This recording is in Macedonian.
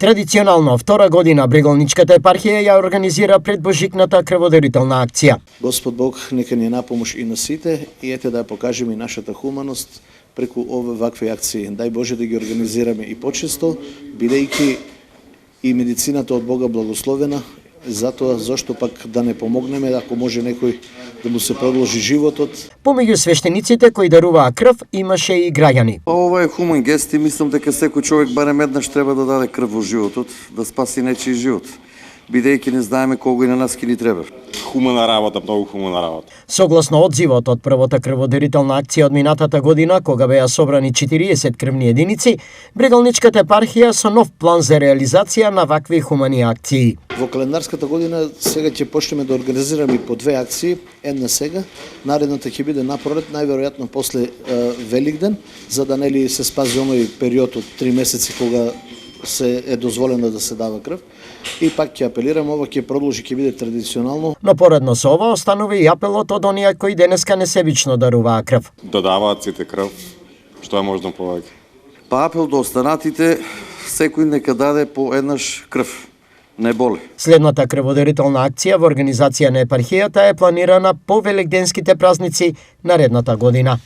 Традиционално, втора година Брегалничката епархија ја организира предбожикната крводарителна акција. Господ Бог нека ни е на помош и на сите и ете да покажеме и нашата хуманост преку вакви акции. Дај Боже да ги организираме и почесто, бидејќи и медицината од Бога благословена, затоа зошто пак да не помогнеме ако може некој да му се продолжи животот. Помеѓу свештениците кои даруваа крв имаше и граѓани. Ова е хуман гест и мислам дека секој човек барем еднаш треба да даде крв во животот, да спаси нечiji живот, бидејќи не знаеме кога и на нас ќе ни треба. Хумана работа, многу хумана работа. Согласно одзивот од првата крводарителна акција од минатата година, кога беа собрани 40 крвни единици, Брегалничката епархија со нов план за реализација на вакви хумани акции. Во календарската година сега ќе почнеме да организираме по две акции, една сега, наредната ќе биде на пролет, најверојатно после Великден, за да нели се спази оној период од 3 месеци кога се е дозволено да се дава крв. И пак ќе апелирам, ова ќе продолжи, ќе биде традиционално. Но поредно со ова останува и апелот од оние кои денеска несебично даруваа крв. Додаваат сите крв, што е можно повеќе. Па апел до останатите, секој нека даде по еднаш крв. Не боли. Следната крводарителна акција во организација на епархијата е планирана по великденските празници наредната година.